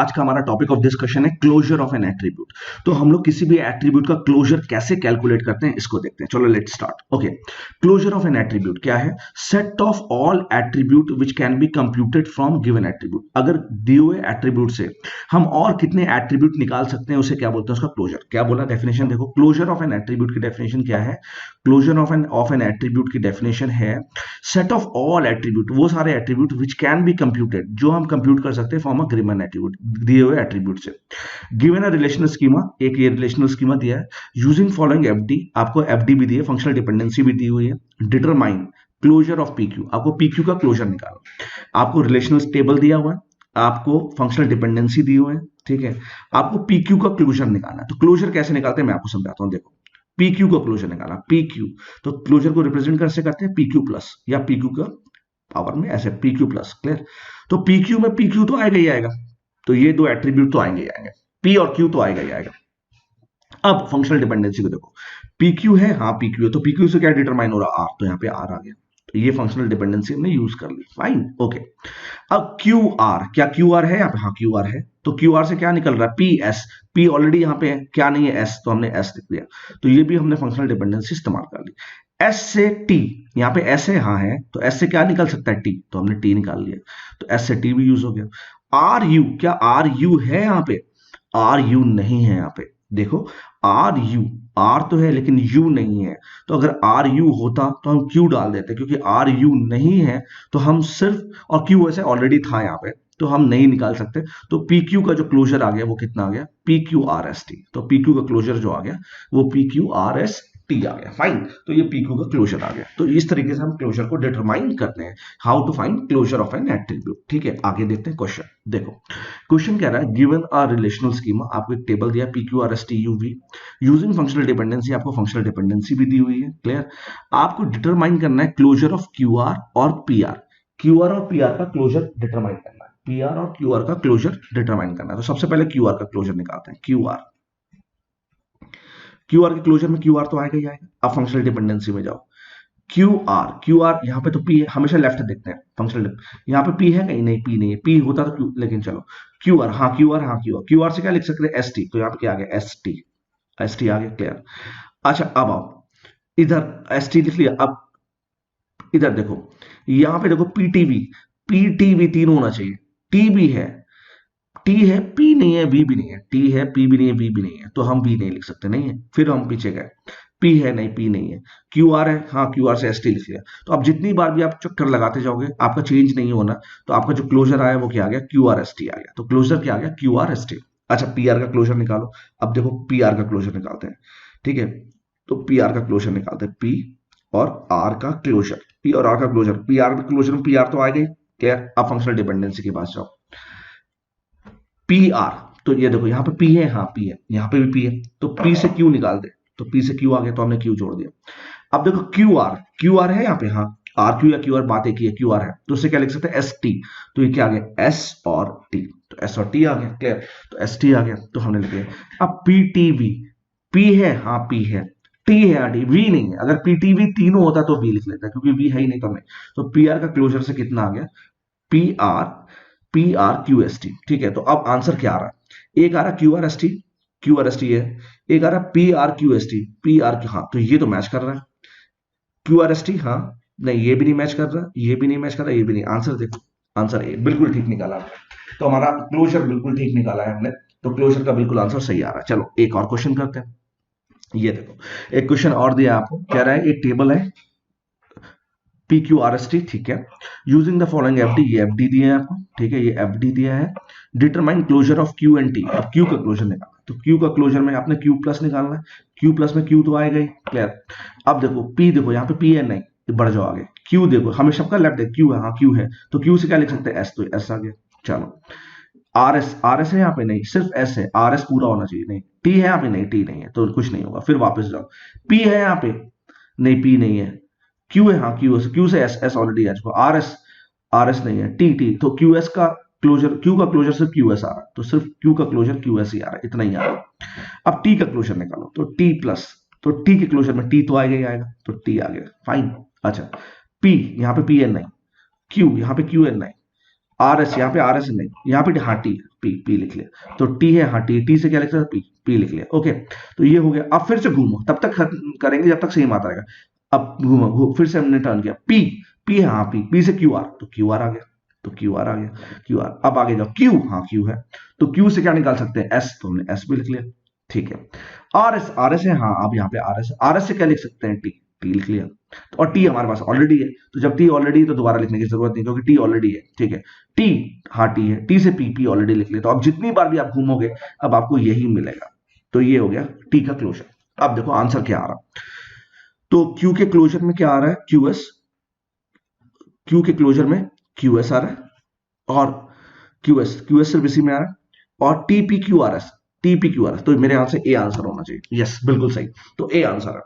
आज का हमारा टॉपिक ऑफ डिस्कशन है क्लोजर ऑफ एन एट्रीब्यूट। तो हम लोग किसी भी एट्रीब्यूट का क्लोजर कैसे कैलकुलेट करते हैं इसको देखते हैं। चलो let's start. Okay, closure of an attribute क्या है? Set of all attribute which can be computed from given attribute. अगर दिए हुए एट्रीब्यूट से हम और कितने एट्रीब्यूट निकाल सकते हैं उसे क्या बोलते हैं? उसका क्लोजर। क्या बोला डेफिनेशन देखो, क्लोजर ऑफ एन एट्रीब्यूट की डेफिनेशन क्या है? क्लोजर ऑफ एन एट्रीब्यूट की डेफिनेशन है सेट ऑफ ऑल एट्रीब्यूट, वो सारे attribute which can be computed, जो हम कंप्यूट कर सकते हैं फ्रॉम अ गिवन एट्रीब्यूट, दिए हुए एट्रीब्यूट से। गिवन अ रिलेशनल स्कीमा, एक ये रिलेशनल स्कीमा दिया है, यूजिंग फॉलोइंग एफडी, आपको एफडी भी दी है, फंक्शनल डिपेंडेंसी भी दी हुई है। डिटरमाइन क्लोजर ऑफ पीक्यू, आपको पीक्यू का क्लोजर निकालना। आपको रिलेशनल टेबल दिया हुआ है, आपको फंक्शनल डिपेंडेंसी दी हुई है, ठीक है। आपको पीक्यू का क्लोजर निकालना है। तो क्लोजर कैसे निकालते हैं मैं आपको समझाता हूं। देखो, पीक्यू का क्लोजर निकाला, पीक्यू, तो क्लोजर को रिप्रेजेंट कैसे करते हैं? पीक्यू प्लस, या पीक्यू का पावर में ऐसे पीक्यू प्लस। क्लियर? तो पीक्यू में पीक्यू तो आएगा ही आएगा, तो ये दो एट्रीब्यूट तो आएंगे ही आएंगे, पी और क्यू तो आएगा ही आएगा। अब फंक्शनल डिपेंडेंसी को देखो, पीक्यू है, हाँ पीक्यू है, तो पीक्यू से क्या डिटरमाइन हो रहा? आर, तो यहाँ पे आर आ गया, तो ये फंक्शनल डिपेंडेंसी हमने यूज कर ली। Fine, okay. अब क्यू आर, क्या क्यू आर है यहाँ पे? हाँ क्यू आर है, तो क्यू आर से क्या निकल रहा है? पी एस, पी ऑलरेडी यहाँ पे है, क्या नहीं है? एस, तो हमने एस लिख दिया, तो ये भी हमने फंक्शनल डिपेंडेंसी इस्तेमाल कर ली। एस से टी, यहाँ पे एस है, हाँ है, तो एस से क्या निकल सकता है? टी, तो हमने टी निकाल लिया, तो एस से टी भी यूज हो गया। आर यू, क्या आर यू है यहाँ पे? आर यू नहीं है यहाँ पे, देखो आर यू, आर तो है लेकिन यू नहीं है, तो अगर आर यू होता तो हम क्यू डाल देते, क्योंकि आर यू नहीं है तो हम सिर्फ, और क्यू ऐसे ऑलरेडी था यहाँ पे, तो हम नहीं निकाल सकते। तो पी क्यू का जो क्लोजर आ गया वो कितना आ गया? P Q R S T, तो पी क्यू का क्लोजर जो आ गया वो P Q R S T आ गया। फाइन, तो ये पी क्यू का क्लोजर आ गया। तो इस तरीके से हम क्लोजर को डिटरमाइन करते हैं, how to find closure of an attribute. ठीक है, आगे देखते हैं क्वेश्चन। देखो क्वेश्चन कह रहा है, गिवन अ रिलेशनल स्कीमा, आपको एक टेबल दिया P Q R S T U V, using functional dependency, आपको फंक्शनल डिपेंडेंसी भी दी हुई है। क्लियर? आपको डिटरमाइन करना है क्लोजर ऑफ क्यू आर और पी आर, क्यू आर और पी आर का क्लोजर डिटरमाइन करना है, पी आर और क्यू आर का क्लोजर डिटरमाइन करना है। तो सबसे पहले क्यू आर का क्लोजर निकालते हैं। क्यू आर, क्यू आर के क्लोजर में क्यू आर तो आएगा ही आएगा। अब फंक्शनल डिपेंडेंसी में जाओ, क्यू आर, क्यू आर यहाँ पे तो पी है, हमेशा लेफ्ट देखते हैं फंक्शनल, यहाँ पे पी है कहीं? नहीं, पी नहीं है, पी होता तो क्यू, लेकिन चलो क्यू आर, हाँ क्यू आर, हाँ क्यू आर, क्यू आर से क्या लिख सकते हैं? एस टी, तो यहाँ पे क्या आ गया? एस टी, एस टी आ गया। क्लियर? अच्छा अब आओ इधर, एस टी लिख लिया। अब इधर देखो, यहाँ पे देखो पीटीवी, पीटीवी तीनों होना चाहिए, टी भी है, टी है, पी नहीं है, बी भी नहीं है, टी है, पी भी नहीं है, बी भी नहीं है, तो हम बी नहीं लिख सकते, नहीं है। फिर हम पीछे गए, पी है, नहीं पी नहीं है, क्यू आर है, हाँ क्यू आर से एस टी लिख लिया। तो अब जितनी बार भी आप चक्कर लगाते जाओगे आपका चेंज नहीं होना, तो आपका जो क्लोजर आया वो क्या आ गया? क्यू आर एस टी आ गया। तो क्लोजर क्या आ गया? Q R S T. अच्छा पी आर का क्लोजर निकालो। अब देखो पी आर का क्लोजर निकालते हैं, ठीक है। तो पी आर का क्लोजर निकालते हैं, पी और आर का क्लोजर, पी और आर का क्लोजर, पी आर का क्लोजर में पी आर तो आ गई। क्लियर? अब फंक्शनल डिपेंडेंसी के पास जाओ, पी आर, तो ये देखो यहाँ पे पी है, हाँ पी है, यहाँ पे भी पी है, तो पी से क्यू निकाल दे, तो पी से क्यू आ गया, तो हमने क्यू जोड़ दिया। अब देखो क्यू आर, क्यू आर है यहाँ पे, हाँ आर क्यू या क्यू आर, बात एक ही है, क्यू आर है, तो उससे क्या लिख सकते हैं? एस टी, तो ये क्या आ गया? एस और टी, तो एस और टी आ गया। क्लियर? तो एस टी आ गया, तो हमने लिख दिया। अब पी टी वी, पी है, हाँ पी है, टी है, हाँ टी, वी नहीं है। अगर पी टी वी तीनों होता तो वी लिख लेता, क्योंकि वी है ही नहीं तो हमें, तो पी आर का क्लोजर से कितना आ गया? P R, P R Q S T. ठीक है, तो अब आंसर क्या आ रहा है? एक आ रहा Q R S T, Q R S T है, एक आ रहा P R Q S T, P R, हाँ तो ये तो मैच कर रहा है। क्यू आर एस टी, हाँ नहीं ये भी नहीं मैच कर रहा, ये भी नहीं मैच कर रहा, ये भी नहीं। आंसर देखो, आंसर ए, बिल्कुल ठीक निकाला हमने, तो हमारा क्लोजर बिल्कुल ठीक निकाला है हमने, तो क्लोजर का बिल्कुल आंसर सही आ रहा है। चलो एक और क्वेश्चन करते हैं। ये देखो एक क्वेश्चन और दिया आपको, कह रहा है एक टेबल है P Q R S T, ठीक है, using the following F D, ये एफ डी दिया है आपको, ठीक है, ये एफ डी दिया है। Determine closure of Q and T, अब क्यू का क्लोजर निकालना, तो क्यू का क्लोजर में आपने क्यू प्लस निकालना है, क्यू प्लस में क्यू तो आएगा ही। क्लियर? अब देखो पी, देखो यहाँ पे पी है, नहीं बढ़ जाओ आगे, क्यू देखो हमें सबका लेफ्ट है, क्यू है, हाँ क्यू है, तो क्यू से क्या लिख सकते हैं? एस, तो एस आ गया। चलो आर एस, आर एस है यहाँ पे, नहीं सिर्फ एस है, आर एस पूरा होना चाहिए, नहीं टी है यहाँ पे, नहीं टी नहीं है, तो कुछ नहीं होगा। फिर वापस जाओ, पी है यहाँ पे, नहीं पी नहीं है, क्यू है, हाँ क्यू, क्यू से एस, एस ऑलरेडी आ चुका, आर एस, आर एस नहीं है, टी टी, तो क्यू एस का क्लोजर, क्यू का क्लोजर सिर्फ क्यू एस आ रहा है, तो सिर्फ क्यू का क्लोजर क्यू एस ही आ रहा है, इतना ही आ रहा है। अब टी का क्लोजर निकालो, तो टी प्लस, तो टी के क्लोजर में टी तो आएगा ही आएगा, तो टी आ गया। फाइन। अच्छा पी, यहाँ पे पी एन नहीं, क्यू यहाँ पे क्यू एन नहीं, आर एस यहाँ पे आर एस नहीं, यहाँ पे हाँ टी, पी लिख लिया। तो टी है, हाँ टी से क्या लिख सकते हैं, पी लिख लिया। ओके, तो ये हो गया। अब फिर से घूमो, तब तक करेंगे जब तक सेम आता रहेगा। अब घूमो, फिर से हमने टर्न किया, पी है, हाँ पी से क्यू आर, तो क्यू आर आ गया, तो क्यू आर आ गया, क्यू आर। अब आगे जाओ, क्यू, हाँ क्यू है, तो क्यू से क्या निकाल सकते हैं, एस, तो हमने एस भी लिख लिया। ठीक है, आर एस है, हाँ अब यहाँ पे आर एस से क्या लिख सकते हैं, टी लिख लिया। तो और टी हमारे पास ऑलरेडी है, तो जब टी ऑलरेडी है तो दोबारा लिखने की जरूरत नहीं, क्योंकि टी ऑलरेडी है। ठीक है, टी, हाँ टी है, टी से पी ऑलरेडी लिख लिया। तो अब जितनी बार भी आप घूमोगे अब आपको यही मिलेगा। तो ये हो गया टी का क्लोजर। अब देखो आंसर क्या आ रहा। तो क्यू के क्लोजर में क्या आ रहा है, क्यूएस, क्यू के क्लोजर में क्यूएस आ रहा है, और क्यूएस सिर्फ इसी में आ रहा है, और टीपी क्यू आर एस, तो मेरे यहां से ए आंसर होना चाहिए। यस, बिल्कुल सही, तो ए आंसर है।